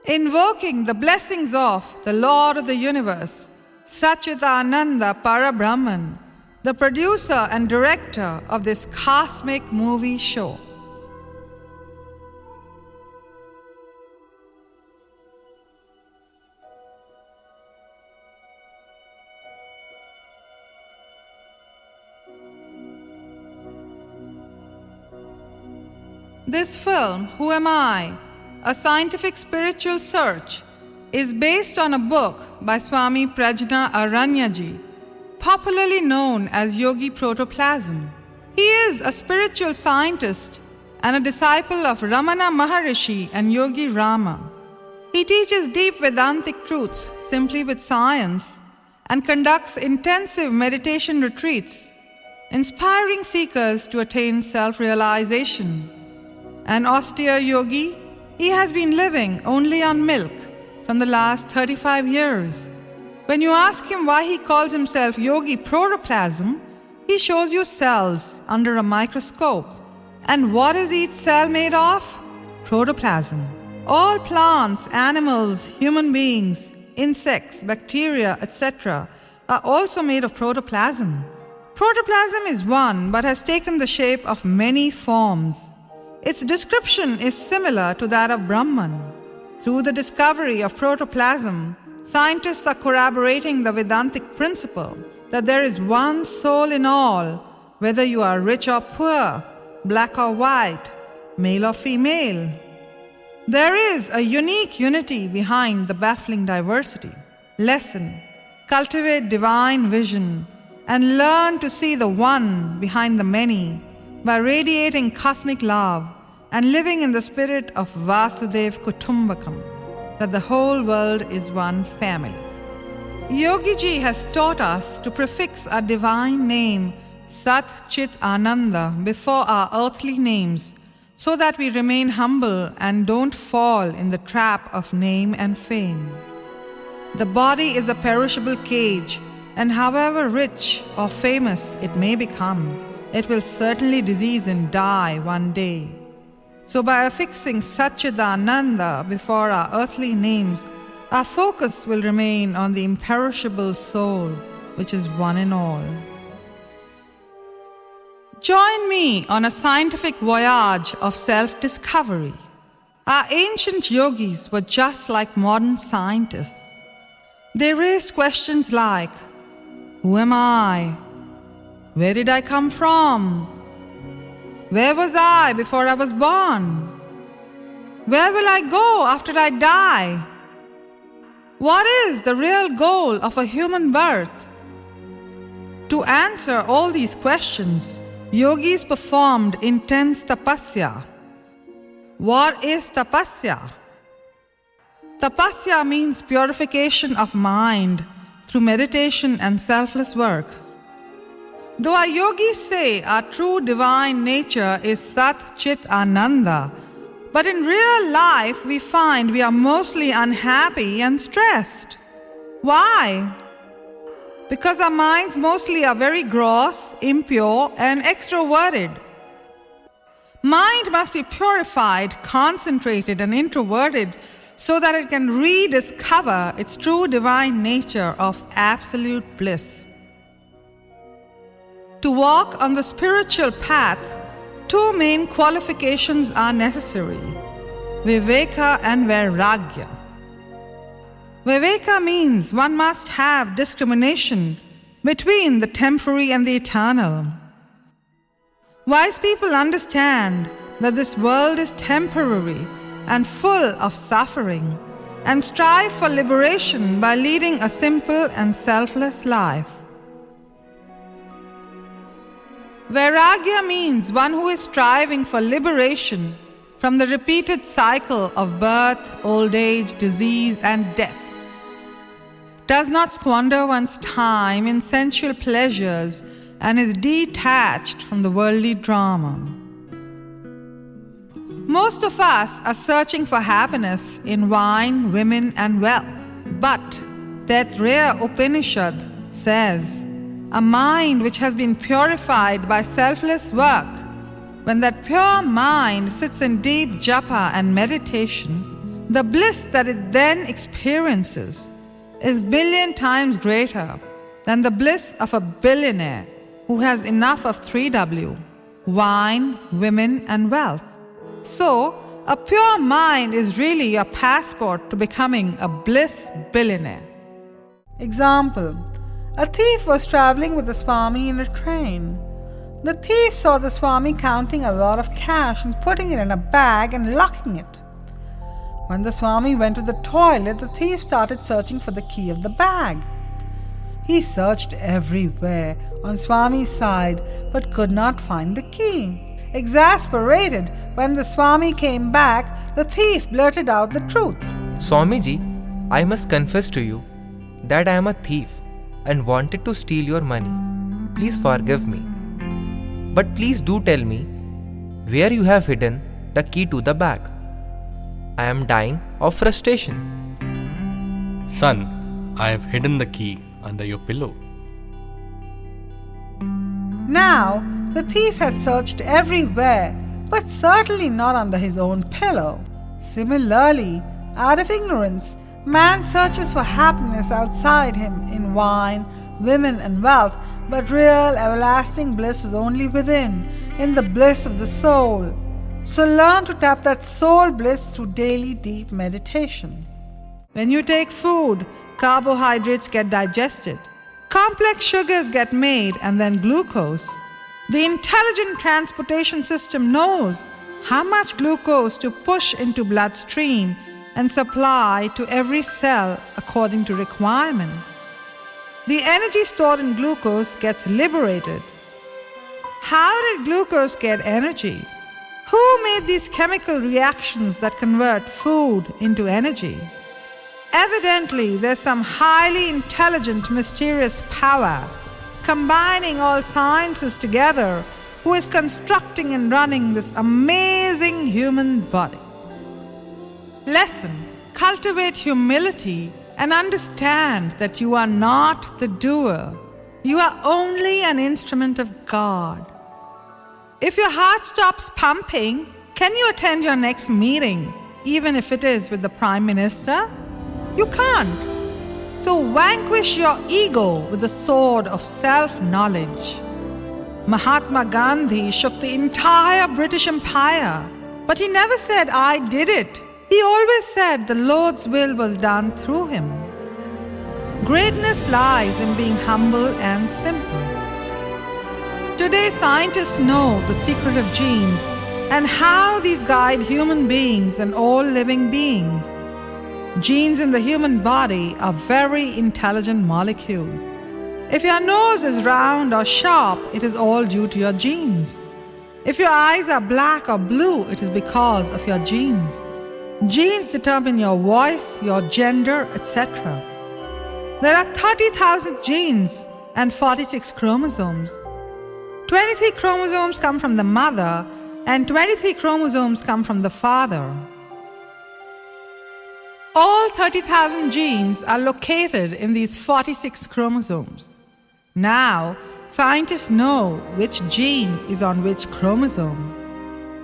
invoking the blessings of the Lord of the universe, Satchidananda Parabrahman, the producer and director of this cosmic movie show. This film, Who Am I? A Scientific Spiritual Search, is based on a book by Swami Prajna Aranyaji, popularly known as Yogi Protoplasm. He is a spiritual scientist and a disciple of Ramana Maharishi and Yogi Rama. He teaches deep Vedantic truths simply with science and conducts intensive meditation retreats, inspiring seekers to attain self-realization. An austere yogi, he has been living only on milk from the last 35 years. When you ask him why he calls himself Yogi Protoplasm, he shows you cells under a microscope. And what is each cell made of? Protoplasm. All plants, animals, human beings, insects, bacteria, etc. are also made of protoplasm. Protoplasm is one but has taken the shape of many forms. Its description is similar to that of Brahman. Through the discovery of protoplasm, scientists are corroborating the Vedantic principle that there is one soul in all, whether you are rich or poor, black or white, male or female. There is a unique unity behind the baffling diversity. Lesson: cultivate divine vision and learn to see the one behind the many by radiating cosmic love and living in the spirit of Vasudev Kutumbakam, that the whole world is one family. Yogiji has taught us to prefix our divine name Sat Chit Ananda before our earthly names so that we remain humble and don't fall in the trap of name and fame. The body is a perishable cage, and however rich or famous it may become, it will certainly disease and die one day. So by affixing Satchidananda before our earthly names, our focus will remain on the imperishable soul, which is one in all. Join me on a scientific voyage of self-discovery. Our ancient yogis were just like modern scientists. They raised questions like, who am I? Where did I come from? Where was I before I was born? Where will I go after I die? What is the real goal of a human birth? To answer all these questions, yogis performed intense tapasya. What is tapasya? Tapasya means purification of mind through meditation and selfless work. Though our yogis say our true divine nature is Sat Chit Ananda, but in real life we find we are mostly unhappy and stressed. Why? Because our minds mostly are very gross, impure, and extroverted. Mind must be purified, concentrated, and introverted so that it can rediscover its true divine nature of absolute bliss. To walk on the spiritual path, two main qualifications are necessary: Viveka and Vairagya. Viveka means one must have discrimination between the temporary and the eternal. Wise people understand that this world is temporary and full of suffering and strive for liberation by leading a simple and selfless life. Vairagya means one who is striving for liberation from the repeated cycle of birth, old age, disease, and death. Does not squander one's time in sensual pleasures and is detached from the worldly drama. Most of us are searching for happiness in wine, women, and wealth. But Taittiriya Upanishad says, a mind which has been purified by selfless work, when that pure mind sits in deep japa and meditation, the bliss that it then experiences is billion times greater than the bliss of a billionaire who has enough of 3W: wine, women, and wealth. So, a pure mind is really a passport to becoming a bliss billionaire. Example: a thief was traveling with the Swami in a train. The thief saw the Swami counting a lot of cash and putting it in a bag and locking it. When the Swami went to the toilet, the thief started searching for the key of the bag. He searched everywhere on Swami's side but could not find the key. Exasperated, when the Swami came back, the thief blurted out the truth. Swamiji, I must confess to you that I am a thief and wanted to steal your money. Please forgive me. But please do tell me where you have hidden the key to the bag. I am dying of frustration. Son, I have hidden the key under your pillow. Now, the thief has searched everywhere, but certainly not under his own pillow. Similarly, out of ignorance, man searches for happiness outside him in wine, women, and wealth, but real everlasting bliss is only within, in the bliss of the soul. So learn to tap that soul bliss through daily deep meditation. When you take food, carbohydrates get digested, complex sugars get made, and then glucose. The intelligent transportation system knows how much glucose to push into bloodstream and supply to every cell according to requirement. The energy stored in glucose gets liberated. How did glucose get energy? Who made these chemical reactions that convert food into energy? Evidently, there's some highly intelligent, mysterious power combining all sciences together who is constructing and running this amazing human body. Lesson: cultivate humility and understand that you are not the doer. You are only an instrument of God. If your heart stops pumping, can you attend your next meeting, even if it is with the Prime Minister? You can't. So vanquish your ego with the sword of self-knowledge. Mahatma Gandhi shook the entire British Empire, but he never said, "I did it." He always said the Lord's will was done through him. Greatness lies in being humble and simple. Today, scientists know the secret of genes and how these guide human beings and all living beings. Genes in the human body are very intelligent molecules. If your nose is round or sharp, it is all due to your genes. If your eyes are black or blue, it is because of your genes. Genes determine your voice, your gender, etc. There are 30,000 genes and 46 chromosomes. 23 chromosomes come from the mother and 23 chromosomes come from the father. All 30,000 genes are located in these 46 chromosomes. Now, scientists know which gene is on which chromosome.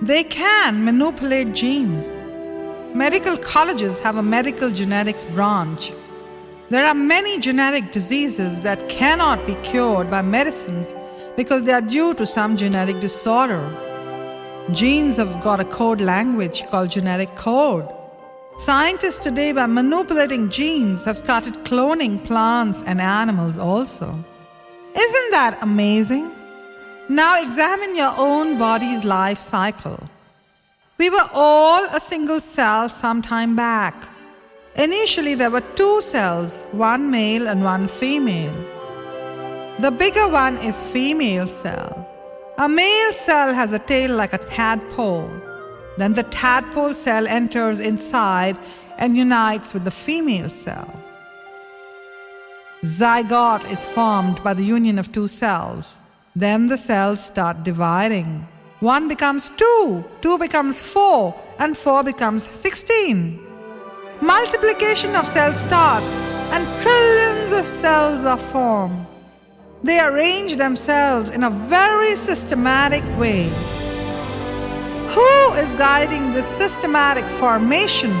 They can manipulate genes. Medical colleges have a medical genetics branch. There are many genetic diseases that cannot be cured by medicines because they are due to some genetic disorder. Genes have got a code language called genetic code. Scientists today, by manipulating genes, have started cloning plants and animals also. Isn't that amazing? Now examine your own body's life cycle. We were all a single cell some time back. Initially, there were two cells, one male and one female. The bigger one is female cell. A male cell has a tail like a tadpole. Then the tadpole cell enters inside and unites with the female cell. Zygote is formed by the union of two cells. Then the cells start dividing. 1 becomes 2, 2 becomes 4, and 4 becomes 16. Multiplication of cells starts and trillions of cells are formed. They arrange themselves in a very systematic way. Who is guiding this systematic formation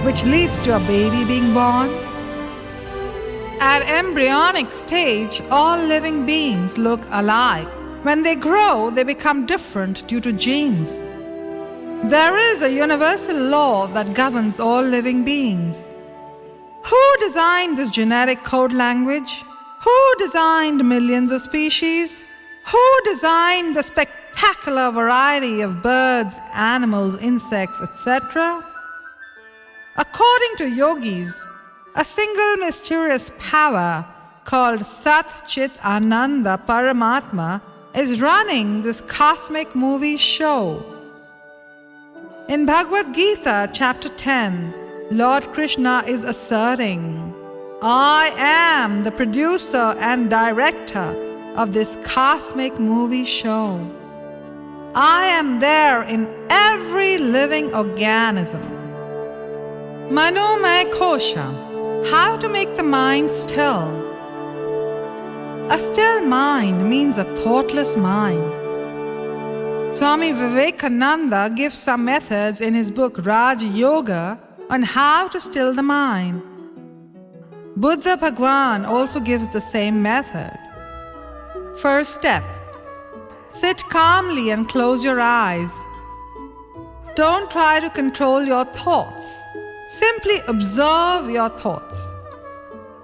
which leads to a baby being born? At embryonic stage, all living beings look alike. When they grow, they become different due to genes. There is a universal law that governs all living beings. Who designed this genetic code language? Who designed millions of species? Who designed the spectacular variety of birds, animals, insects, etc.? According to yogis, a single mysterious power called Sat Chit Ananda Paramatma is running this cosmic movie show. In Bhagavad Gita, chapter 10, Lord Krishna is asserting, I am the producer and director of this cosmic movie show. I am there in every living organism. Manomaya Kosha. How to make the mind still? A still mind means a thoughtless mind. Swami Vivekananda gives some methods in his book Raj Yoga on how to still the mind. Buddha Bhagwan also gives the same method. First step: sit calmly and close your eyes. Don't try to control your thoughts. Simply observe your thoughts.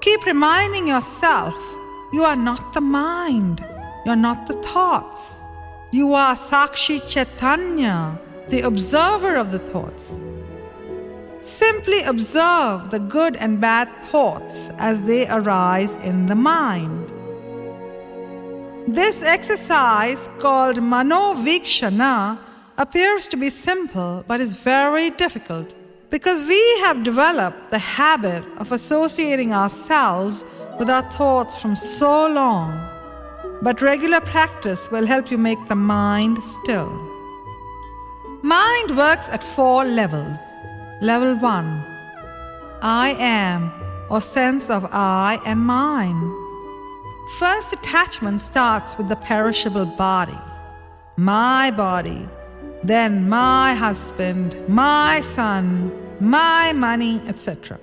Keep reminding yourself, you are not the mind, you are not the thoughts. You are Sakshi Chaitanya, the observer of the thoughts. Simply observe the good and bad thoughts as they arise in the mind. This exercise, called Manovikshana, appears to be simple but is very difficult, because we have developed the habit of associating ourselves with our thoughts from so long. But regular practice will help you make the mind still. Mind works at 4 levels. Level 1, I am, or sense of I and mine. First attachment starts with the perishable body, my body. Then my husband, my son, my money, etc.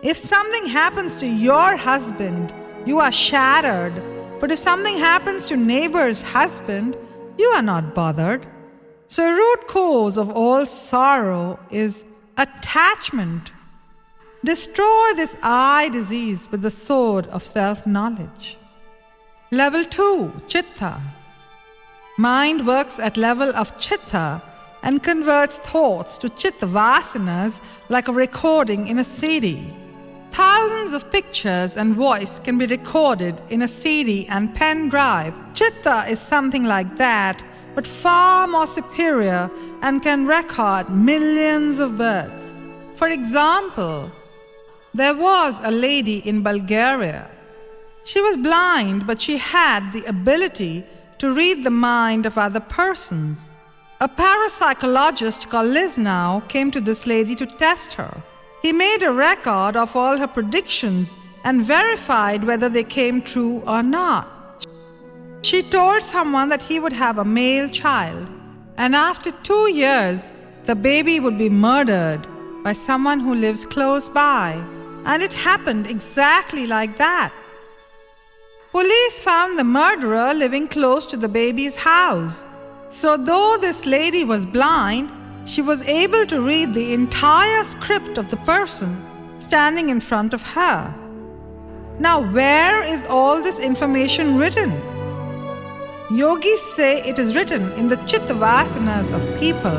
If something happens to your husband, you are shattered. But if something happens to neighbor's husband, you are not bothered. So root cause of all sorrow is attachment. Destroy this eye disease with the sword of self-knowledge. Level 2, Chitta. Mind works at level of Chitta and converts thoughts to Chitta Vasanas like a recording in a CD. Thousands of pictures and voice can be recorded in a CD and pen drive. Chitta is something like that, but far more superior and can record millions of birds. For example, there was a lady in Bulgaria. She was blind, but she had the ability to read the mind of other persons. A parapsychologist called Lisnow came to this lady to test her. He made a record of all her predictions and verified whether they came true or not. She told someone that he would have a male child, and after 2 years, the baby would be murdered by someone who lives close by. And it happened exactly like that. Police found the murderer living close to the baby's house. So though this lady was blind, she was able to read the entire script of the person standing in front of her. Now, where is all this information written? Yogis say it is written in the Chitta Vasanas of people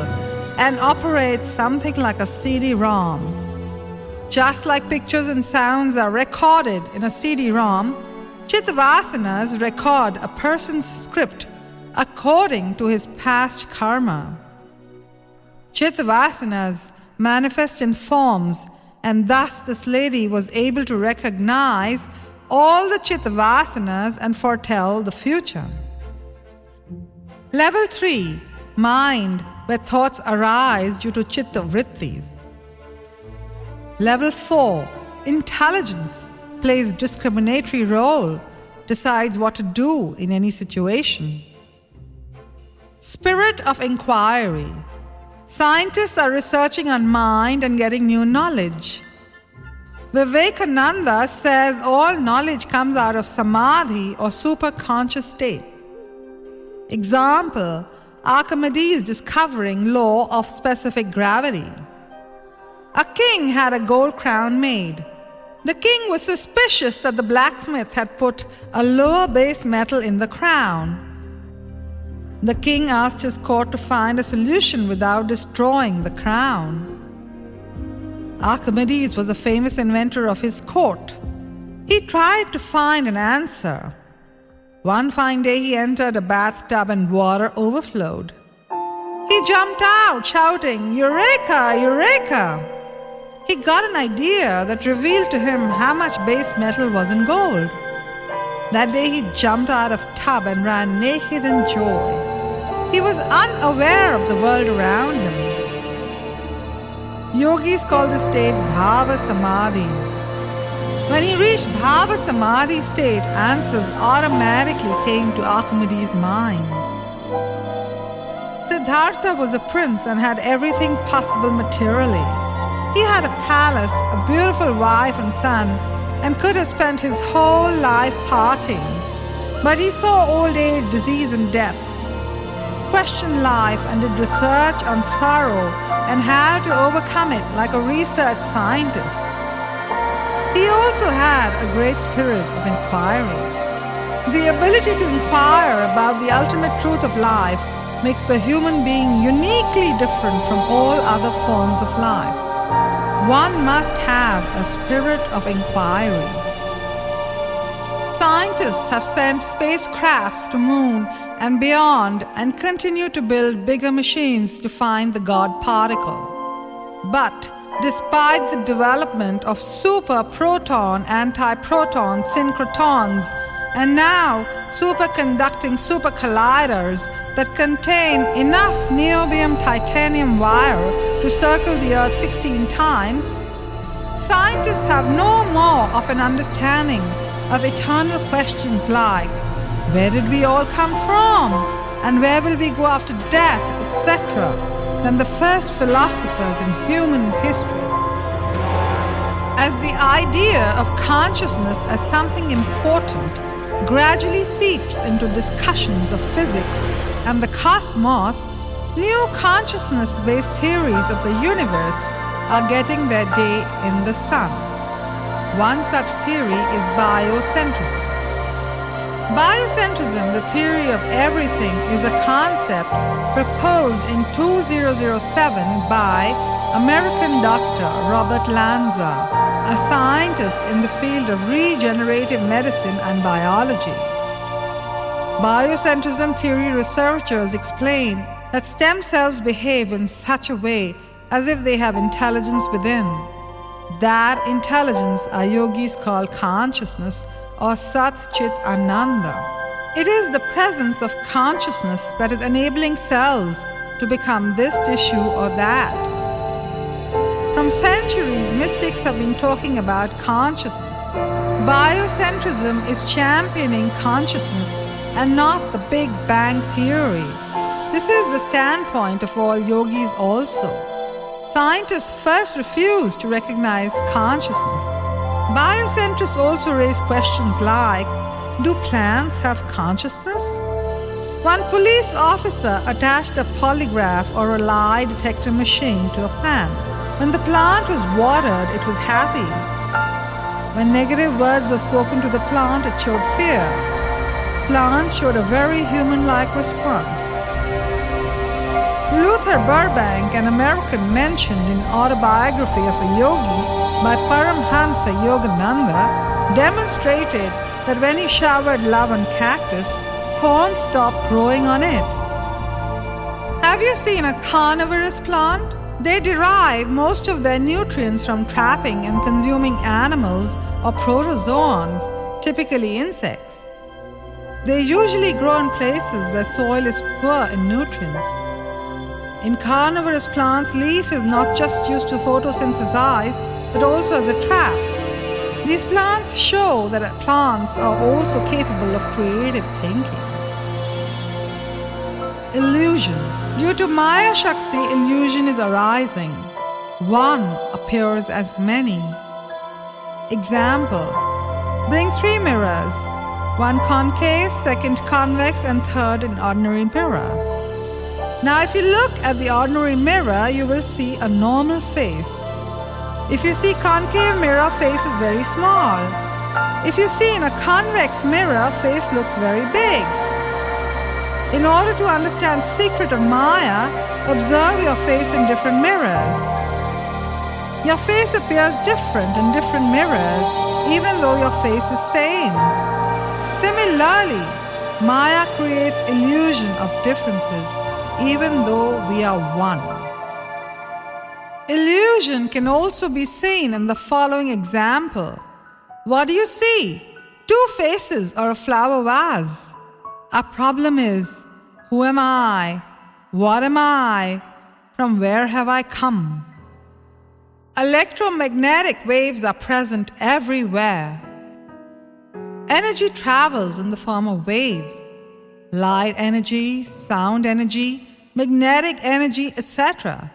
and operates something like a CD-ROM. Just like pictures and sounds are recorded in a CD-ROM, Chitta Vasanas record a person's script according to his past karma. Chitta Vasanas manifest in forms, and thus this lady was able to recognize all the Chitta Vasanas and foretell the future. Level 3, mind, where thoughts arise due to Chitta Vrittis. Level 4, intelligence, plays discriminatory role, decides what to do in any situation. Spirit of inquiry. Scientists are researching on mind and getting new knowledge. Vivekananda says all knowledge comes out of samadhi or superconscious state. Example, Archimedes discovering law of specific gravity. A king had a gold crown made. The king was suspicious that the blacksmith had put a lower base metal in the crown. The king asked his court to find a solution without destroying the crown. Archimedes was a famous inventor of his court. He tried to find an answer. One fine day he entered a bathtub and water overflowed. He jumped out shouting, "Eureka! Eureka!" He got an idea that revealed to him how much base metal was in gold. That day he jumped out of tub and ran naked in joy. He was unaware of the world around him. Yogis call this state Bhava Samadhi. When he reached Bhava Samadhi state, answers automatically came to Archimedes' mind. Siddhartha was a prince and had everything possible materially. He had a palace, a beautiful wife and son, and could have spent his whole life partying. But he saw old age, disease and death, questioned life and did research on sorrow and how to overcome it like a research scientist. He also had a great spirit of inquiry. The ability to inquire about the ultimate truth of life makes the human being uniquely different from all other forms of life. One must have a spirit of inquiry. Scientists have sent spacecrafts to moon and beyond and continue to build bigger machines to find the God particle. But despite the development of super proton, antiproton synchrotons, and now superconducting super colliders that contain enough niobium titanium wire to circle the Earth 16 times, scientists have no more of an understanding of eternal questions like, where did we all come from? And where will we go after death, etc., than the first philosophers in human history. As the idea of consciousness as something important gradually seeps into discussions of physics and the cosmos, new consciousness-based theories of the universe are getting their day in the sun. One such theory is biocentrism. Biocentrism, the theory of everything, is a concept proposed in 2007 by American Dr. Robert Lanza, a scientist in the field of regenerative medicine and biology. Biocentrism theory researchers explain that stem cells behave in such a way as if they have intelligence within. That intelligence our yogis call consciousness or Sat Chit Ananda. It is the presence of consciousness that is enabling cells to become this tissue or that. From centuries, mystics have been talking about consciousness. Biocentrism is championing consciousness and not the Big Bang theory. This is the standpoint of all yogis also. Scientists first refuse to recognize consciousness. Biocentrists also raise questions like, do plants have consciousness? One police officer attached a polygraph or a lie detector machine to a plant. When the plant was watered, it was happy. When negative words were spoken to the plant, it showed fear. Plants showed a very human-like response. Luther Burbank, an American mentioned in Autobiography of a Yogi by Paramhansa Yogananda, demonstrated that when he showered love on cactus, thorns stopped growing on it. Have you seen a carnivorous plant? They derive most of their nutrients from trapping and consuming animals or protozoans, typically insects. They usually grow in places where soil is poor in nutrients. In carnivorous plants, leaf is not just used to photosynthesize, but also as a trap. These plants show that plants are also capable of creative thinking. Illusion. Due to Maya Shakti, illusion is arising. One appears as many. Example. Bring 3 mirrors. One concave, second convex, and third an ordinary mirror. Now if you look at the ordinary mirror, you will see a normal face. If you see concave mirror, face is very small. If you see in a convex mirror, face looks very big. In order to understand secret of Maya, observe your face in different mirrors. Your face appears different in different mirrors, even though your face is same. Similarly, Maya creates illusion of differences, even though we are one. Illusion can also be seen in the following example. What do you see? 2 faces or a flower vase. Our problem is, who am I? What am I? From where have I come? Electromagnetic waves are present everywhere. Energy travels in the form of waves. Light energy, sound energy, magnetic energy, etc.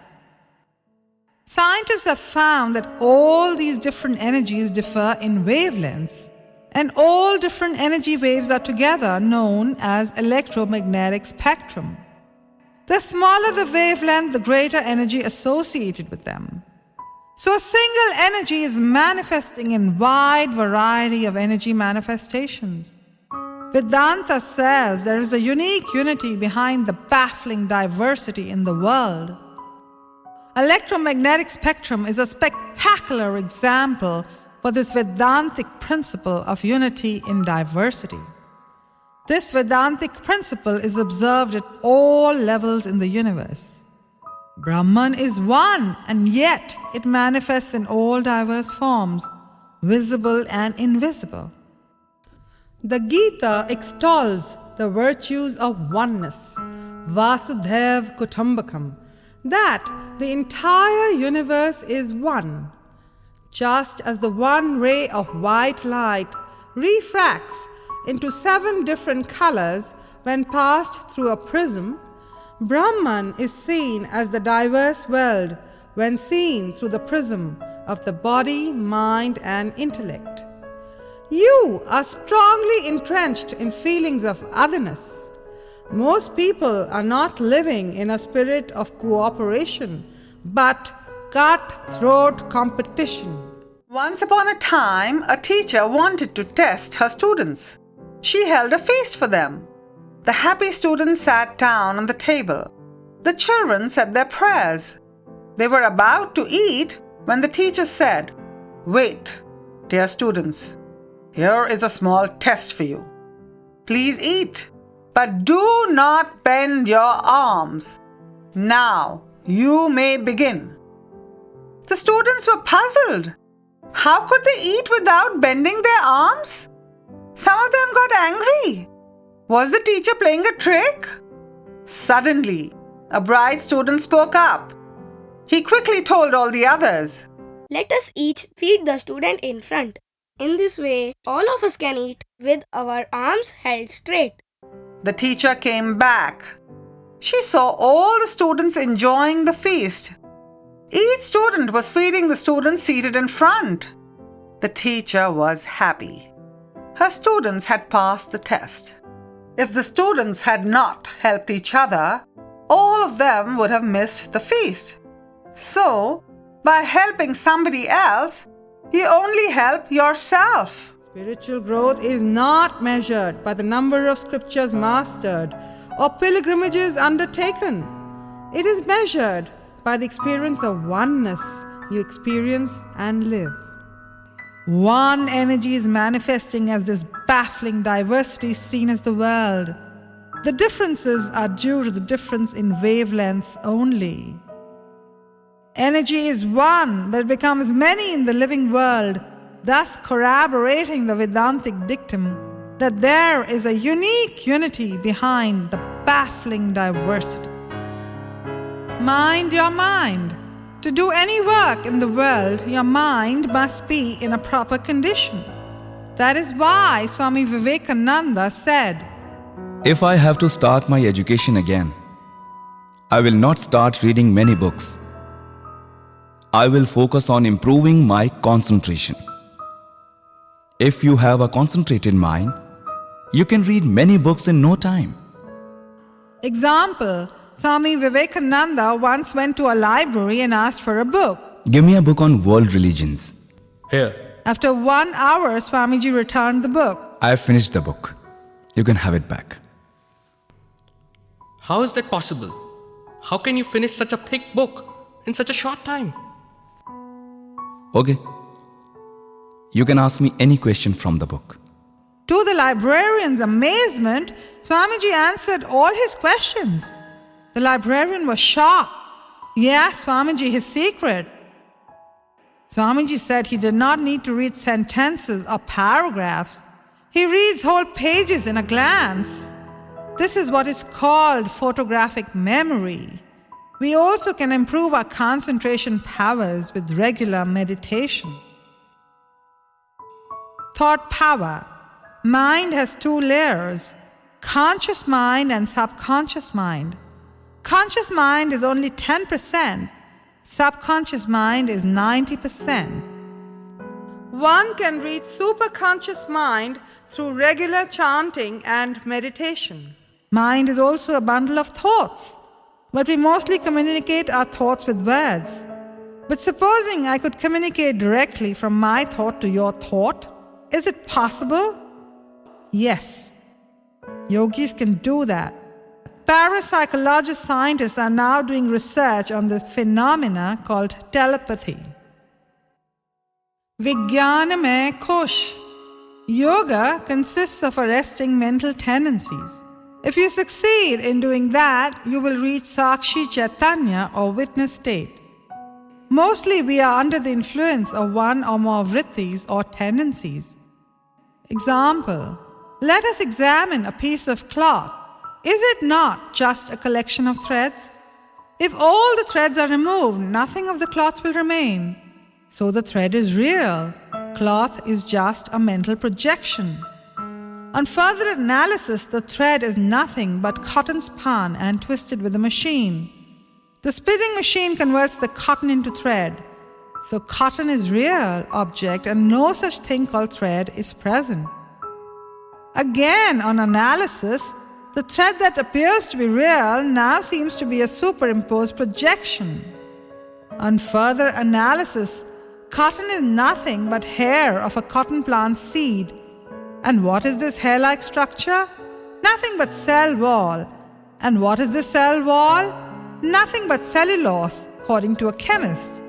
Scientists have found that all these different energies differ in wavelengths, and all different energy waves are together known as electromagnetic spectrum. The smaller the wavelength, the greater energy associated with them. So a single energy is manifesting in wide variety of energy manifestations. Vedanta says there is a unique unity behind the baffling diversity in the world. Electromagnetic spectrum is a spectacular example for this Vedantic principle of unity in diversity. This Vedantic principle is observed at all levels in the universe. Brahman is one, and yet it manifests in all diverse forms, visible and invisible. The Gita extols the virtues of oneness, Vasudhaiva Kutumbakam, that the entire universe is one. Just as the one ray of white light refracts into 7 different colors when passed through a prism, Brahman is seen as the diverse world when seen through the prism of the body, mind, and intellect. You are strongly entrenched in feelings of otherness. Most people are not living in a spirit of cooperation, but cutthroat competition. Once upon a time, a teacher wanted to test her students. She held a feast for them. The happy students sat down on the table. The children said their prayers. They were about to eat when the teacher said, "Wait, dear students, here is a small test for you. Please eat, but do not bend your arms. Now you may begin." The students were puzzled. How could they eat without bending their arms? Some of them got angry. Was the teacher playing a trick? Suddenly, a bright student spoke up. He quickly told all the others, "Let us each feed the student in front. In this way, all of us can eat with our arms held straight." The teacher came back. She saw all the students enjoying the feast. Each student was feeding the students seated in front. The teacher was happy. Her students had passed the test. If the students had not helped each other, all of them would have missed the feast. So, by helping somebody else, you only help yourself. Spiritual growth is not measured by the number of scriptures mastered or pilgrimages undertaken. It is measured by the experience of oneness you experience and live. One energy is manifesting as this baffling diversity seen as the world. The differences are due to the difference in wavelengths only. Energy is one, but becomes many in the living world, thus corroborating the Vedantic dictum that there is a unique unity behind the baffling diversity. Mind your mind. To do any work in the world, your mind must be in a proper condition. That is why Swami Vivekananda said, "If I have to start my education again, I will not start reading many books. I will focus on improving my concentration. If you have a concentrated mind, you can read many books in no time. Example, Swami Vivekananda once went to a library and asked for a book. Give me a book on world religions. Here. After 1 hour, Swamiji returned the book. I have finished the book. You can have it back. How is that possible? How can you finish such a thick book in such a short time? Okay. You can ask me any question from the book. To the librarian's amazement, Swamiji answered all his questions. The librarian was shocked. He asked Swamiji his secret. Swamiji said he did not need to read sentences or paragraphs. He reads whole pages in a glance. This is what is called photographic memory. We also can improve our concentration powers with regular meditation. Thought power. Mind has 2 layers, conscious mind and subconscious mind. Conscious mind is only 10%. Subconscious mind is 90%. One can reach superconscious mind through regular chanting and meditation. Mind is also a bundle of thoughts, but we mostly communicate our thoughts with words. But supposing I could communicate directly from my thought to your thought, is it possible? Yes. Yogis can do that. Parapsychologist scientists are now doing research on this phenomena called telepathy. Vijnana mein kosh. Yoga consists of arresting mental tendencies. If you succeed in doing that, you will reach Sakshi Chaitanya or witness state. Mostly we are under the influence of one or more vrittis or tendencies. Example, let us examine a piece of cloth. Is it not just a collection of threads? If all the threads are removed, nothing of the cloth will remain. So the thread is real. Cloth is just a mental projection. On further analysis, the thread is nothing but cotton spun and twisted with a machine. The spinning machine converts the cotton into thread. So cotton is real object and no such thing called thread is present. Again, on analysis, the thread that appears to be real now seems to be a superimposed projection. On further analysis, cotton is nothing but hair of a cotton plant seed. And what is this hair-like structure? Nothing but cell wall. And what is this cell wall? Nothing but cellulose, according to a chemist.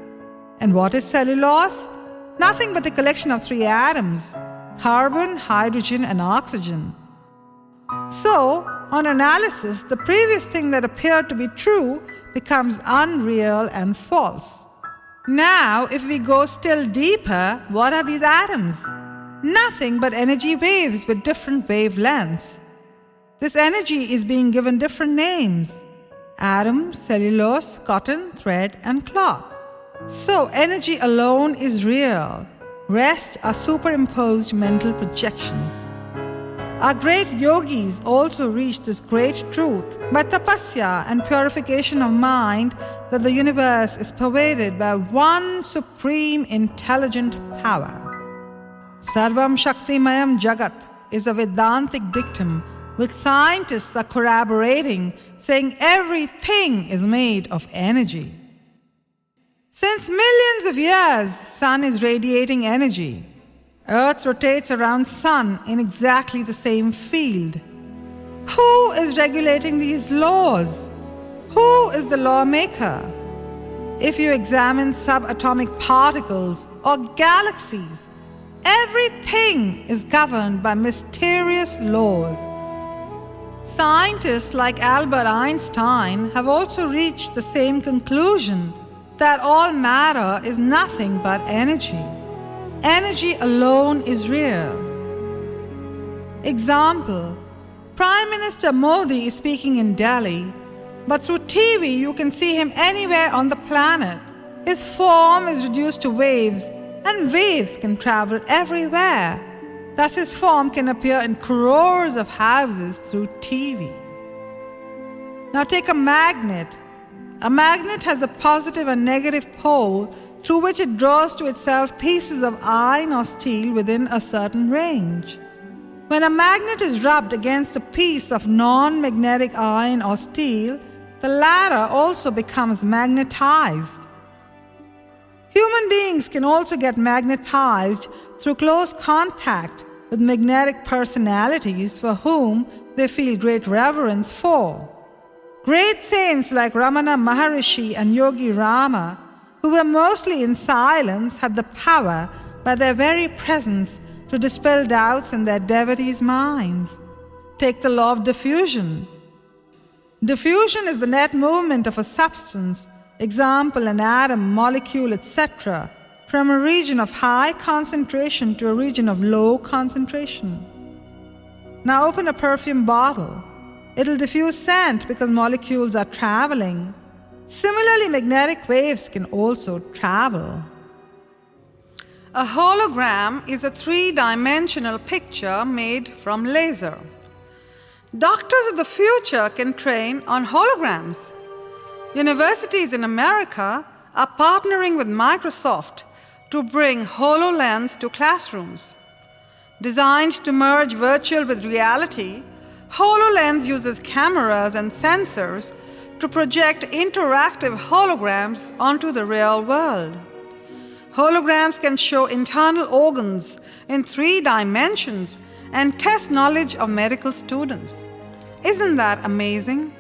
And what is cellulose? Nothing but a collection of 3 atoms: carbon, hydrogen, and oxygen. So, on analysis, the previous thing that appeared to be true becomes unreal and false. Now, if we go still deeper, what are these atoms? Nothing but energy waves with different wavelengths. This energy is being given different names: atom, cellulose, cotton, thread, and cloth. So, energy alone is real. Rest are superimposed mental projections. Our great yogis also reached this great truth by tapasya and purification of mind that the universe is pervaded by one supreme intelligent power. Sarvam Shaktimayam Jagat is a Vedantic dictum which scientists are corroborating, saying everything is made of energy. Since millions of years, sun is radiating energy. Earth rotates around sun in exactly the same field. Who is regulating these laws? Who is the lawmaker? If you examine subatomic particles or galaxies, everything is governed by mysterious laws. Scientists like Albert Einstein have also reached the same conclusion that all matter is nothing but energy. Energy alone is real. Example, Prime Minister Modi is speaking in Delhi, but through TV you can see him anywhere on the planet. His form is reduced to waves, and waves can travel everywhere. Thus his form can appear in crores of houses through TV. Now take a magnet. a magnet has a positive and negative pole through which it draws to itself pieces of iron or steel within a certain range. When a magnet is rubbed against a piece of non-magnetic iron or steel, the latter also becomes magnetized. Human beings can also get magnetized through close contact with magnetic personalities for whom they feel great reverence for. Great saints like Ramana Maharishi and Yogi Rama, who were mostly in silence, had the power by their very presence to dispel doubts in their devotees' minds. Take the law of diffusion. Diffusion is the net movement of a substance, example an atom, molecule, etc., from a region of high concentration to a region of low concentration. Now open a perfume bottle. It'll diffuse scent because molecules are traveling. Similarly, magnetic waves can also travel. A hologram is a three-dimensional picture made from laser. Doctors of the future can train on holograms. Universities in America are partnering with Microsoft to bring HoloLens to classrooms. Designed to merge virtual with reality, HoloLens uses cameras and sensors to project interactive holograms onto the real world. Holograms can show internal organs in 3 dimensions and test knowledge of medical students. Isn't that amazing?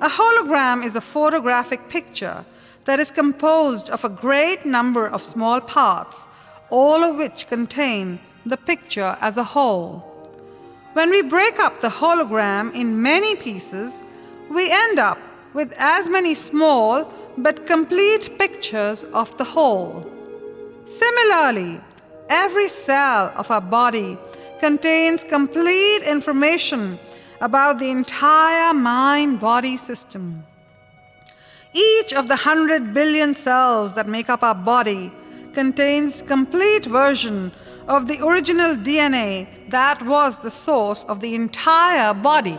A hologram is a photographic picture that is composed of a great number of small parts, all of which contain the picture as a whole. When we break up the hologram in many pieces, we end up with as many small but complete pictures of the whole. Similarly, every cell of our body contains complete information about the entire mind-body system. Each of the 100 billion cells that make up our body contains complete version of the original DNA that was the source of the entire body.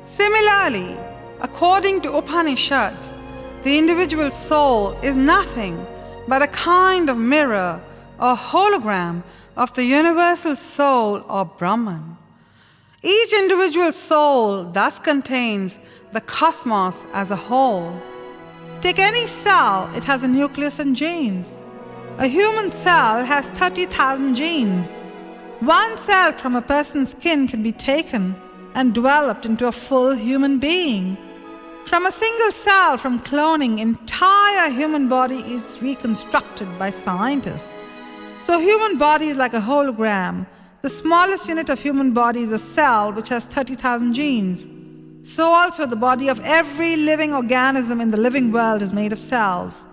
Similarly, according to Upanishads, the individual soul is nothing but a kind of mirror or hologram of the universal soul or Brahman. Each individual soul thus contains the cosmos as a whole. Take any cell, it has a nucleus and genes. A human cell has 30,000 genes. One cell from a person's skin can be taken and developed into a full human being. From a single cell from cloning, entire human body is reconstructed by scientists. So human body is like a hologram. The smallest unit of human body is a cell which has 30,000 genes. So also the body of every living organism in the living world is made of cells.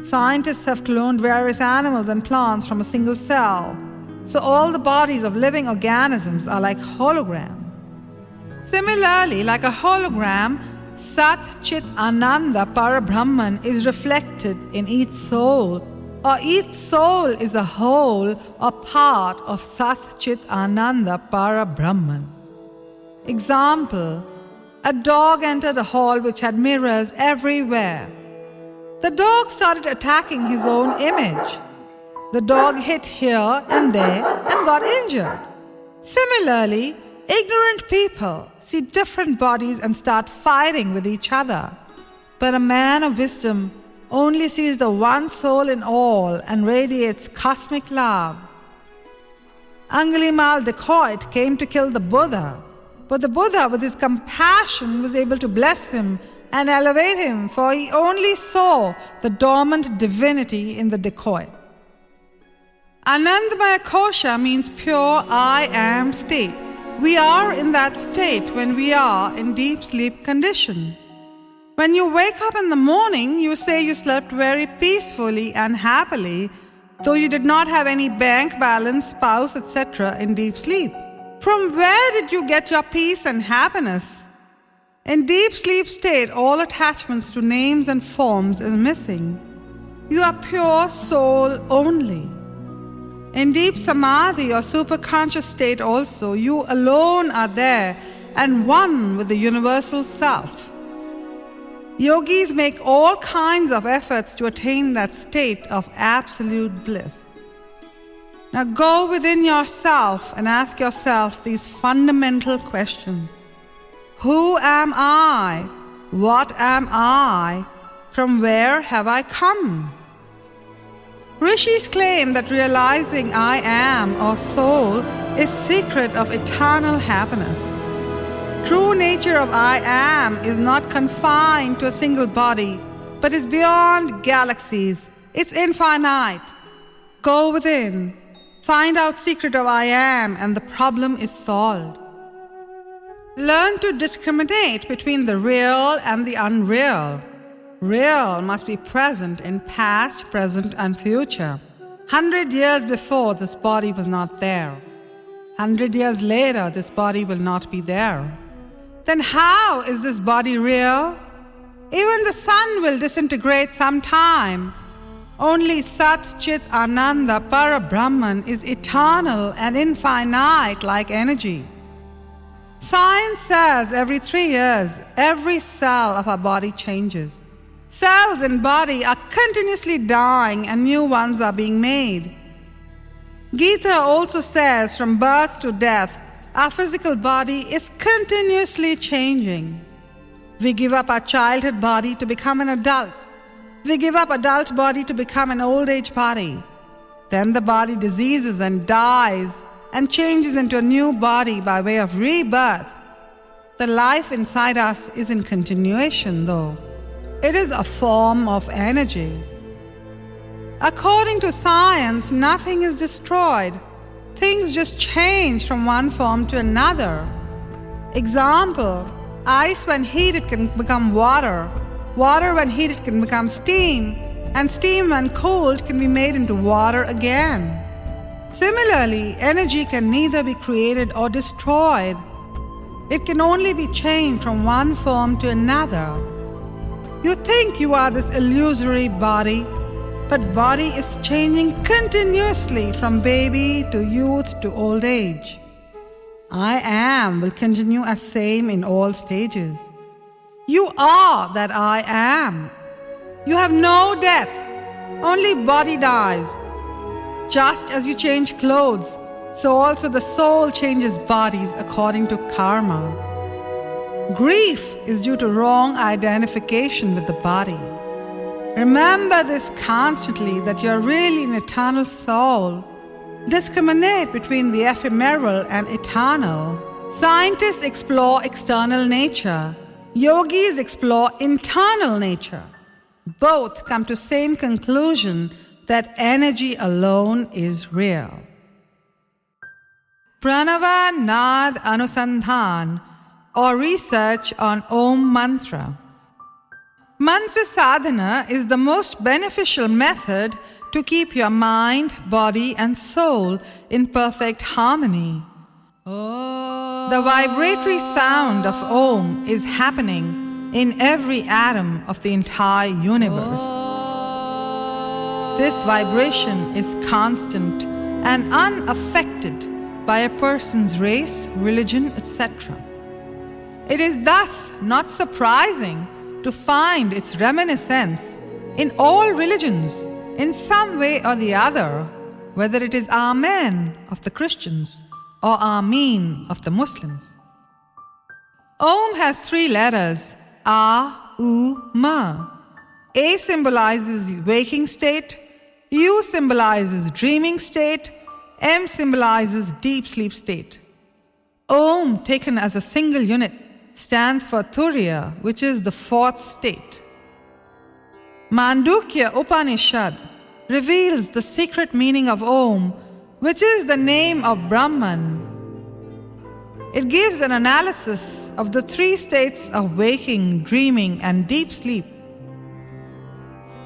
Scientists have cloned various animals and plants from a single cell. So all the bodies of living organisms are like hologram. Similarly, like a hologram, Sat Chit Ananda Parabrahman is reflected in each soul, or each soul is a whole or part of Sat Chit Ananda Parabrahman. Example, a dog entered a hall which had mirrors everywhere. The dog started attacking his own image. The dog hit here and there and got injured. Similarly, ignorant people see different bodies and start fighting with each other. But a man of wisdom only sees the one soul in all and radiates cosmic love. Angulimal dacoit came to kill the Buddha, but the Buddha, with his compassion, was able to bless him and elevate him, for he only saw the dormant divinity in the dacoit. Anandamaya Kosha means pure I am state. We are in that state when we are in deep sleep condition. When you wake up in the morning, you say you slept very peacefully and happily, though you did not have any bank balance, spouse, etc. in deep sleep. From where did you get your peace and happiness? In deep sleep state, all attachments to names and forms is missing. You are pure soul only. In deep samadhi or superconscious state also, you alone are there and one with the universal self. Yogis make all kinds of efforts to attain that state of absolute bliss. Now go within yourself and ask yourself these fundamental questions. Who am I? What am I? From where have I come? Rishis claim that realizing I am or soul is secret of eternal happiness. True nature of I am is not confined to a single body, but is beyond galaxies. It's infinite. Go within. Find out secret of I am and the problem is solved. Learn to discriminate between the real and the unreal. Real must be present in past, present and future. 100 years before, this body was not there. 100 years later, this body will not be there. Then how is this body real? Even the sun will disintegrate sometime. Only Sat Chit Ananda Parabrahman is eternal and infinite like energy. Science says every 3 years, every cell of our body changes. Cells in body are continuously dying and new ones are being made. Gita also says from birth to death, our physical body is continuously changing. We give up our childhood body to become an adult. We give up adult body to become an old age body. Then the body diseases and dies and changes into a new body by way of rebirth. The life inside us is in continuation though. It is a form of energy. According to science, nothing is destroyed. Things just change from one form to another. Example, ice when heated can become water. Water when heated can become steam, and steam when cooled can be made into water again. Similarly, energy can neither be created or destroyed. It can only be changed from one form to another. You think you are this illusory body, but body is changing continuously from baby to youth to old age. I am will continue as same in all stages. You are that I am. You have no death, only body dies. Just as you change clothes, so also the soul changes bodies according to karma. Grief is due to wrong identification with the body. Remember this constantly, that you are really an eternal soul. Discriminate between the ephemeral and eternal. Scientists explore external nature. Yogis explore internal nature. Both come to same conclusion that energy alone is real. Pranava Nad Anusandhan, or research on Om Mantra. Mantra sadhana is the most beneficial method to keep your mind, body and soul in perfect harmony. The vibratory sound of Om is happening in every atom of the entire universe. This vibration is constant and unaffected by a person's race, religion, etc. It is thus not surprising to find its reminiscence in all religions in some way or the other, whether it is Amen of the Christians or Ameen of the Muslims. Om has 3 letters, A, U, Ma. A symbolizes waking state, U symbolizes dreaming state, M symbolizes deep sleep state. Om, taken as a single unit, stands for Turiya, which is the 4th state. Mandukya Upanishad reveals the secret meaning of Om, which is the name of Brahman. It gives an analysis of the 3 states of waking, dreaming, and deep sleep,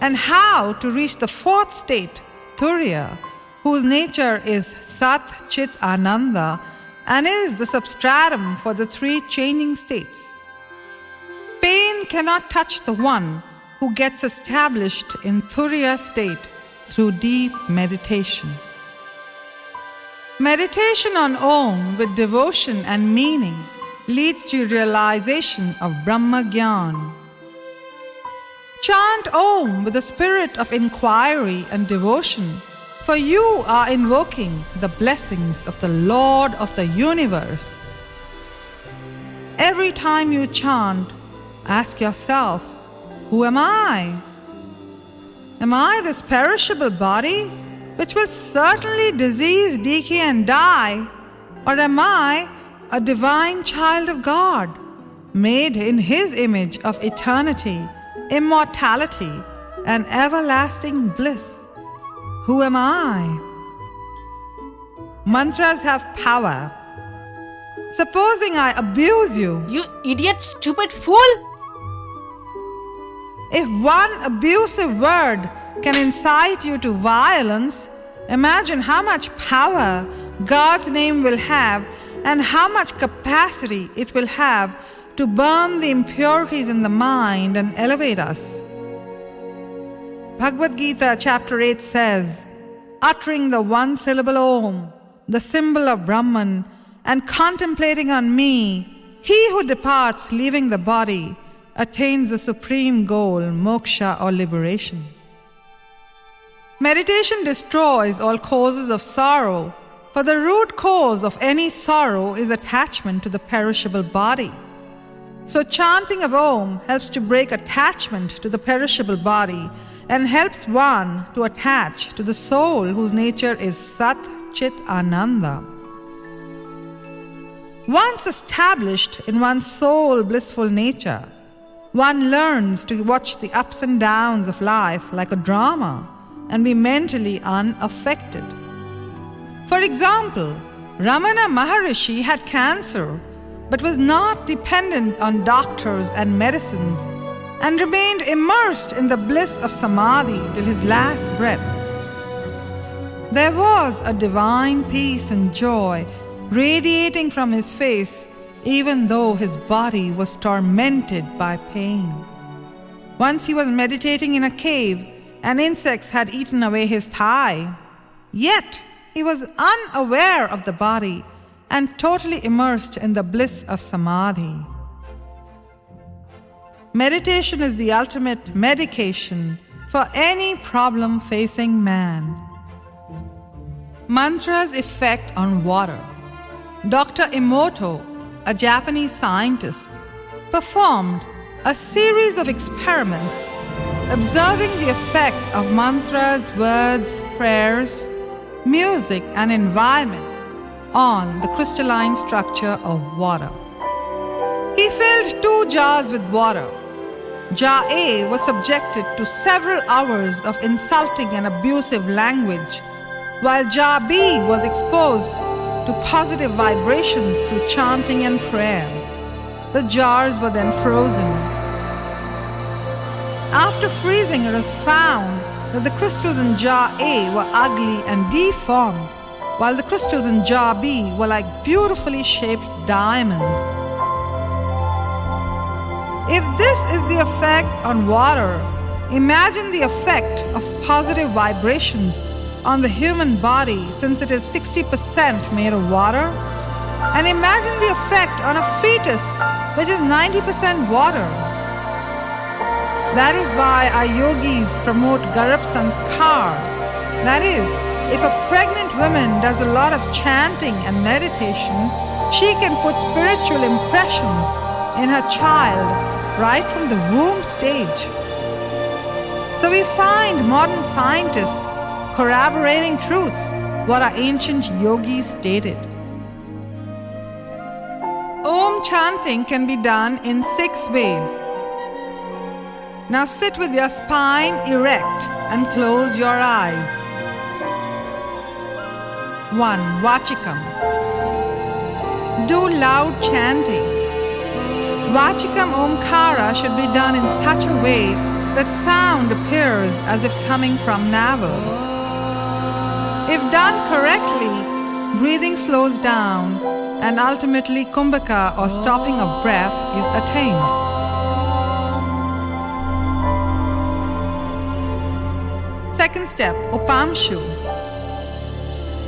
and how to reach the 4th state, Turiya, whose nature is Sat Chit Ananda and is the substratum for the 3 changing states. Pain cannot touch the one who gets established in Turiya state through deep meditation. Meditation on Om with devotion and meaning leads to realization of Brahma Gyan. Chant Om with the spirit of inquiry and devotion, for you are invoking the blessings of the Lord of the universe. Every time you chant, ask yourself, who am I? Am I this perishable body, which will certainly disease, decay and die? Or am I a divine child of God, made in His image of eternity, immortality and everlasting bliss? Who am I? Mantras have power. Supposing I abuse you, You idiot, stupid fool! if one abusive word can incite you to violence, imagine how much power God's name will have and how much capacity it will have to burn the impurities in the mind and elevate us. Bhagavad Gita chapter 8 says, uttering the one syllable Om, the symbol of Brahman, and contemplating on me, he who departs leaving the body attains the supreme goal, moksha or liberation. Meditation destroys all causes of sorrow, for the root cause of any sorrow is attachment to the perishable body. So chanting of Om helps to break attachment to the perishable body and helps one to attach to the soul whose nature is Sat Chit Ananda. Once established in one's soul blissful nature, one learns to watch the ups and downs of life like a drama and be mentally unaffected. For example, Ramana Maharishi had cancer but was not dependent on doctors and medicines and remained immersed in the bliss of samadhi till his last breath. There was a divine peace and joy radiating from his face, even though his body was tormented by pain. Once he was meditating in a cave and insects had eaten away his thigh, yet he was unaware of the body and totally immersed in the bliss of samadhi. Meditation is the ultimate medication for any problem facing man. Mantra's effect on water. Dr. Emoto, a Japanese scientist, performed a series of experiments observing the effect of mantras, words, prayers, music and environment on the crystalline structure of water. He filled 2 jars with water. Jar A was subjected to several hours of insulting and abusive language, while Jar B was exposed to positive vibrations through chanting and prayer. The jars were then frozen. After freezing, it was found that the crystals in Jar A were ugly and deformed, while the crystals in Jar B were like beautifully shaped diamonds. If this is the effect on water, imagine the effect of positive vibrations on the human body, since it is 60% made of water, and imagine the effect on a fetus, which is 90% water. That is why our yogis promote Garab Sanskar. That is, if a pregnant woman does a lot of chanting and meditation, she can put spiritual impressions in her child right from the womb stage. So we find modern scientists corroborating truths what our ancient yogis stated. Om chanting can be done in 6 ways. Now sit with your spine erect and close your eyes. 1. Vachikam. Do loud chanting. Vachikam Omkara should be done in such a way that sound appears as if coming from navel. If done correctly, breathing slows down and ultimately kumbhaka or stopping of breath is attained. Second step, Upamshu.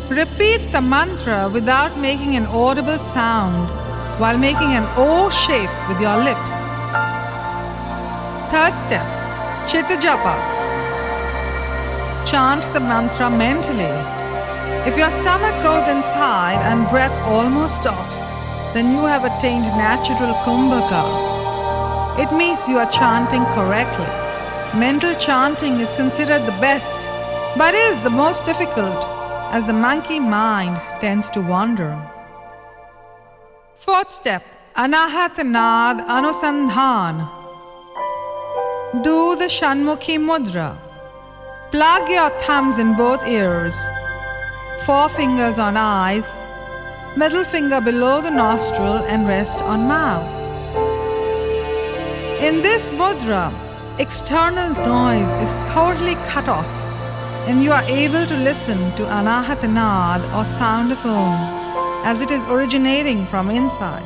Repeat the mantra without making an audible sound while making an O shape with your lips. Third step, Chitta-japa. Chant the mantra mentally. If your stomach goes inside and breath almost stops, then you have attained natural kumbhaka. It means you are chanting correctly. Mental chanting is considered the best, but is the most difficult, as the monkey mind tends to wander. Fourth step, Anahatanad Anusandhan. Do the Shanmukhi Mudra. Plug your thumbs in both ears, 4 fingers on eyes, middle finger below the nostril and rest on mouth. In this mudra, external noise is totally cut off and you are able to listen to Anahatanad or sound of Om as it is originating from inside.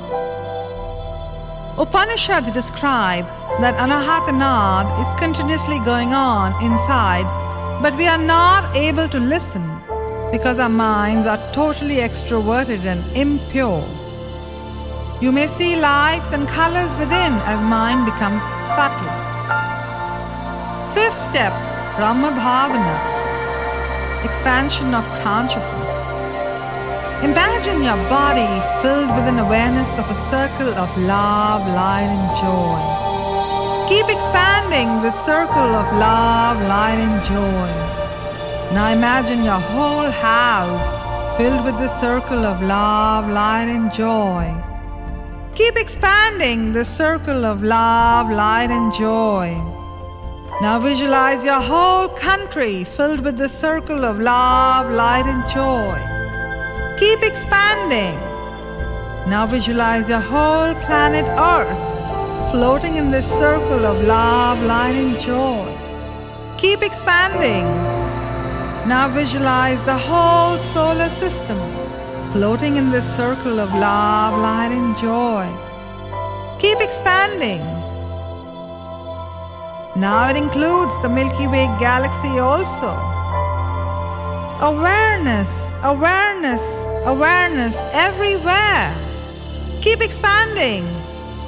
Upanishads describe that Anahatanad is continuously going on inside, but we are not able to listen because our minds are totally extroverted and impure. You may see lights and colors within as mind becomes subtle. Fifth step, Brahma Bhavana, expansion of consciousness. Imagine your body filled with an awareness of a circle of love, light and joy. Keep expanding the circle of love, light and joy. Now imagine your whole house filled with the circle of love, light and joy. Keep expanding the circle of love, light and joy. Now visualize your whole country filled with the circle of love, light and joy. Keep expanding. Now visualize your whole planet Earth floating in this circle of love, light and joy. Keep expanding. Now visualize the whole solar system floating in this circle of love, light and joy. Keep expanding. Now it includes the Milky Way galaxy also. Awareness, awareness, awareness everywhere. Keep expanding.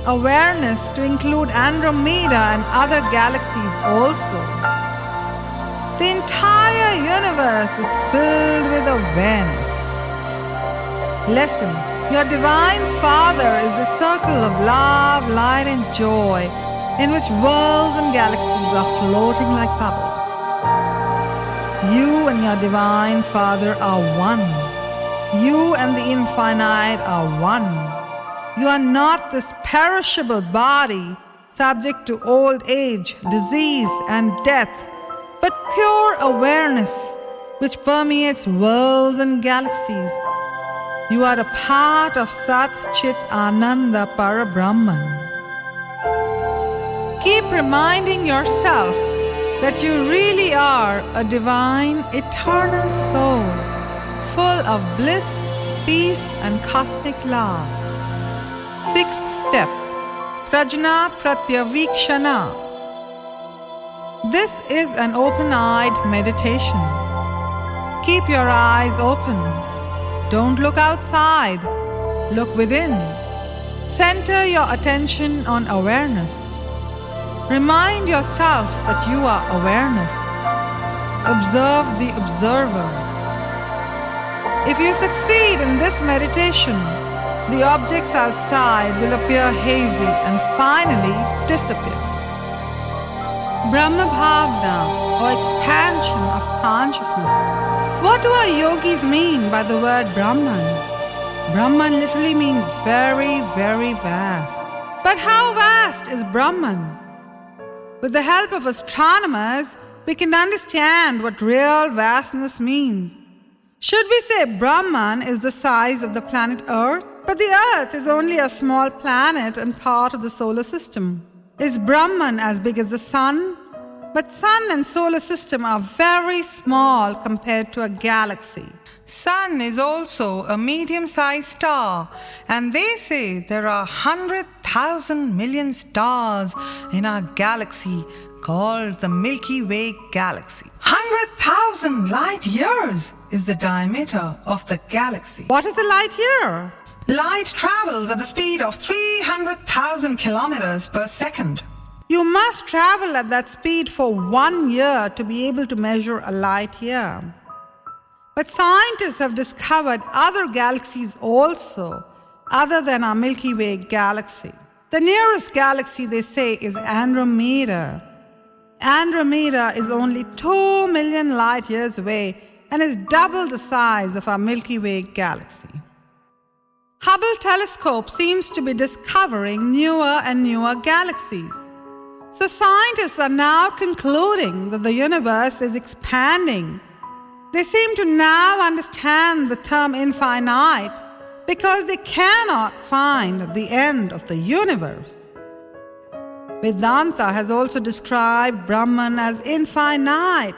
Awareness to include Andromeda and other galaxies also. The entire universe is filled with awareness. Lesson. Your Divine Father is the circle of love, light and joy in which worlds and galaxies are floating like bubbles. You and your Divine Father are one. You and the infinite are one. You are not this perishable body subject to old age, disease and death, but pure awareness which permeates worlds and galaxies. You are a part of Sat Chit Ananda Parabrahman. Keep reminding yourself that you really are a divine, eternal soul, full of bliss, peace and cosmic love. Sixth step, Prajna Pratyavikshana. This is an open-eyed meditation. Keep your eyes open. Don't look outside. Look within. Center your attention on awareness. Remind yourself that you are awareness. Observe the observer. If you succeed in this meditation, the objects outside will appear hazy and finally disappear. Brahma Bhavana, or expansion of consciousness. What do our yogis mean by the word Brahman? Brahman literally means very, very vast. But how vast is Brahman? With the help of astronomers, we can understand what real vastness means. Should we say Brahman is the size of the planet Earth? But the Earth is only a small planet and part of the solar system. Is Brahman as big as the Sun? But Sun and solar system are very small compared to a galaxy. Sun is also a medium-sized star, and they say there are 100,000 million stars in our galaxy called the Milky Way galaxy. 100,000 light years is the diameter of the galaxy. What is a light year? Light travels at the speed of 300,000 kilometers per second. You must travel at that speed for 1 year to be able to measure a light year. But scientists have discovered other galaxies also, other than our Milky Way galaxy. The nearest galaxy, they say, is Andromeda. Andromeda is only 2 million light years away and is double the size of our Milky Way galaxy. Hubble telescope seems to be discovering newer and newer galaxies. So scientists are now concluding that the universe is expanding. They seem to now understand the term infinite because they cannot find the end of the universe. Vedanta has also described Brahman as infinite.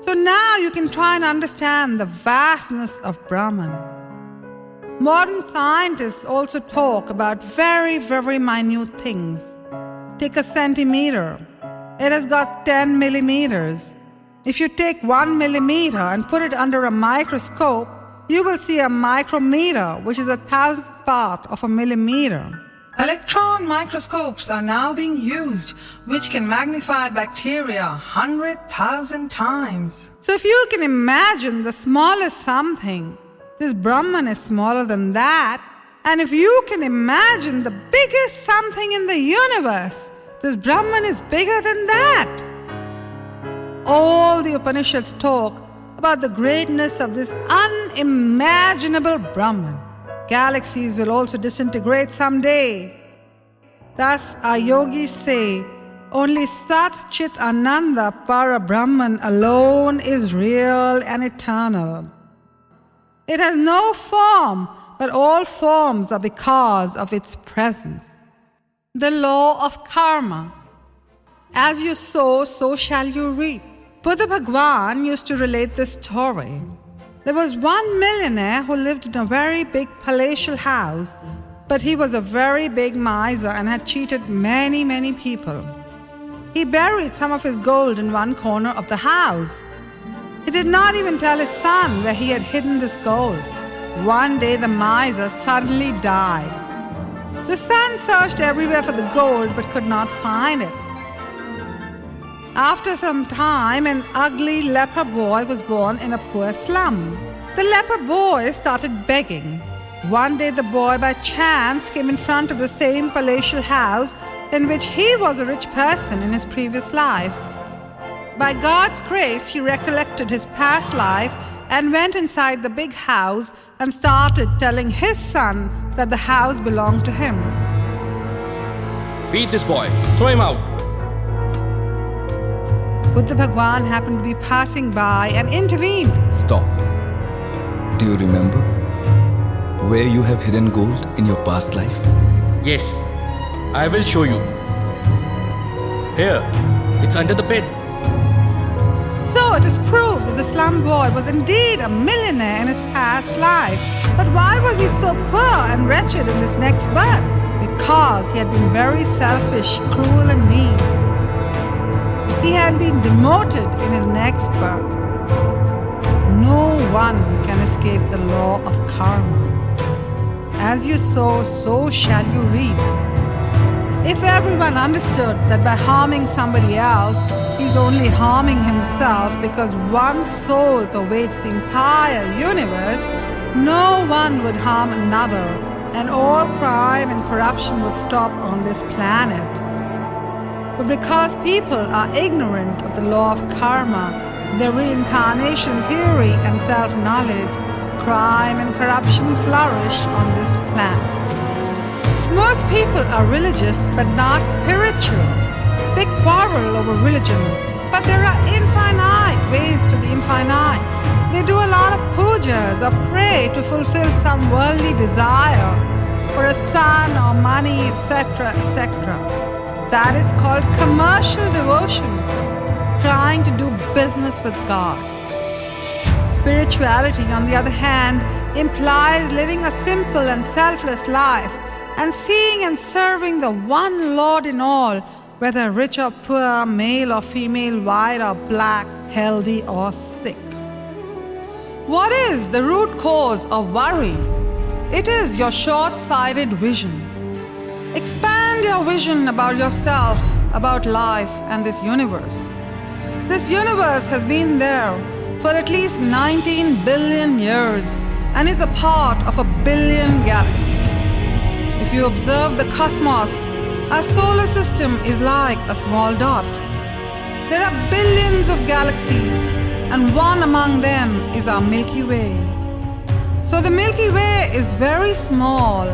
So now you can try and understand the vastness of Brahman. Modern scientists also talk about very, very minute things. Take a centimeter. It has got 10 millimeters. If you take 1 millimeter and put it under a microscope, you will see a micrometer, which is 1,000th part of a millimeter. Electron microscopes are now being used, which can magnify bacteria 100,000 times. So if you can imagine the smallest something, this Brahman is smaller than that. And if you can imagine the biggest something in the universe, this Brahman is bigger than that. All the Upanishads talk about the greatness of this unimaginable Brahman. Galaxies will also disintegrate someday. Thus, our yogis say, only Sat Chit Ananda Para Brahman alone is real and eternal. It has no form, but all forms are because of its presence. The law of karma. As you sow, so shall you reap. Buddha Bhagwan used to relate this story. There was one millionaire who lived in a very big palatial house, but he was a very big miser and had cheated many, many people. He buried some of his gold in one corner of the house. He did not even tell his son where he had hidden this gold. One day the miser suddenly died. The son searched everywhere for the gold but could not find it. After some time, an ugly leper boy was born in a poor slum. The leper boy started begging. One day the boy by chance came in front of the same palatial house in which he was a rich person in his previous life. By God's grace, he recollected his past life and went inside the big house and started telling his son that the house belonged to him. Beat this boy. Throw him out. Buddha Bhagwan happened to be passing by and intervened. Stop. Do you remember where you have hidden gold in your past life? Yes, I will show you. Here, it's under the bed. So it is proved that the slum boy was indeed a millionaire in his past life. But why was he so poor and wretched in this next birth? Because he had been very selfish, cruel and mean. He had been demoted in his next birth. No one can escape the law of karma. As you sow, so shall you reap. If everyone understood that by harming somebody else, he's only harming himself because one soul pervades the entire universe, no one would harm another, and all crime and corruption would stop on this planet. But because people are ignorant of the law of karma, their reincarnation theory and self-knowledge, crime and corruption flourish on this planet. Most people are religious but not spiritual. They quarrel over religion, but there are infinite ways to the infinite. They do a lot of pujas or pray to fulfill some worldly desire for a son or money, etc., etc. That is called commercial devotion, trying to do business with God. Spirituality, on the other hand, implies living a simple and selfless life and seeing and serving the one Lord in all, whether rich or poor, male or female, white or black, healthy or sick. What is the root cause of worry? It is your short-sighted vision. Expand your vision about yourself about life and this universe. This universe has been there for at least 19 billion years and is a part of a billion galaxies. If you observe the cosmos, our solar system is like a small dot. There are billions of galaxies, and one among them is our Milky Way. So the Milky Way is very small,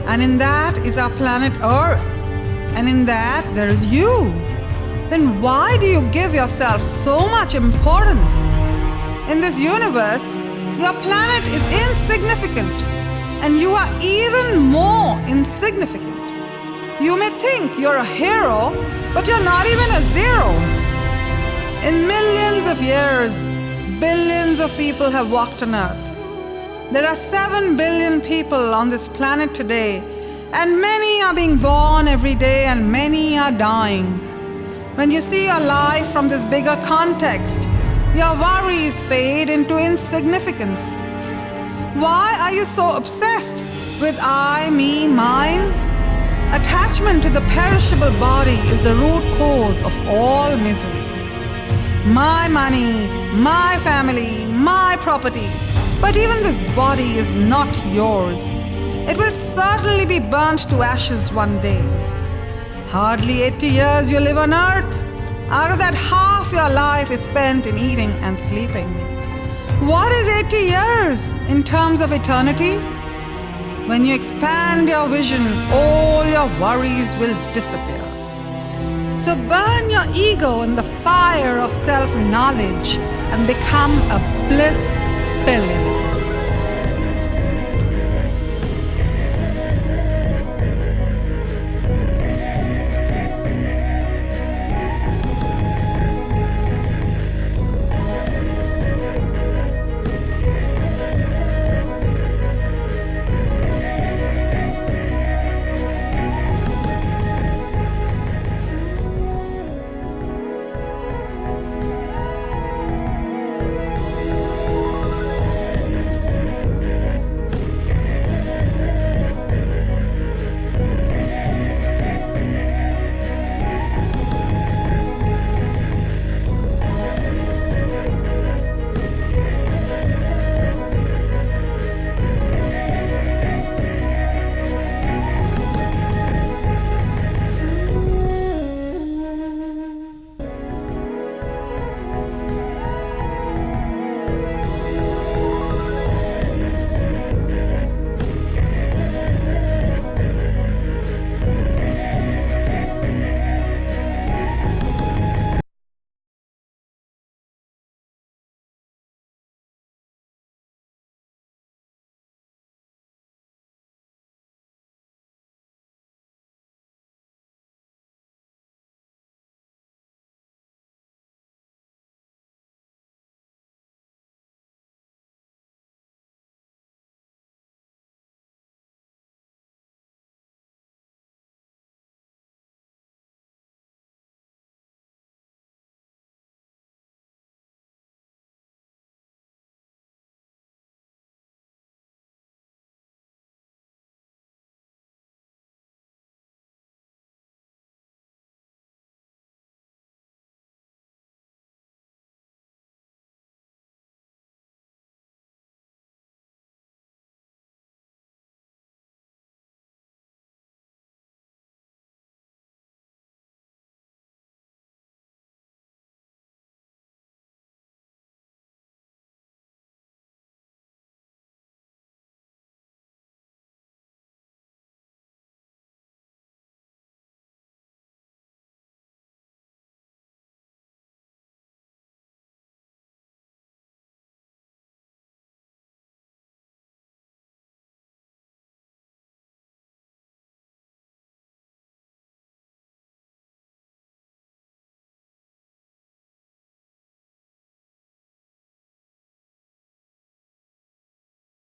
and in that is our planet Earth, and in that there is you. Then why do you give yourself so much importance? In this universe, your planet is insignificant, and you are even more insignificant. You may think you're a hero, but you're not even a zero. In millions of years, billions of people have walked on Earth. There are 7 billion people on this planet today, and many are being born every day and many are dying. When you see your life from this bigger context, your worries fade into insignificance. Why are you so obsessed with I, me, mine? Attachment to the perishable body is the root cause of all misery. My money, my family, my property. But even this body is not yours. It will certainly be burnt to ashes one day. Hardly 80 years you live on Earth. Out of that, half your life is spent in eating and sleeping. What is 80 years in terms of eternity? When you expand your vision, all your worries will disappear. So burn your ego in the fire of self-knowledge and become a bliss billionaire.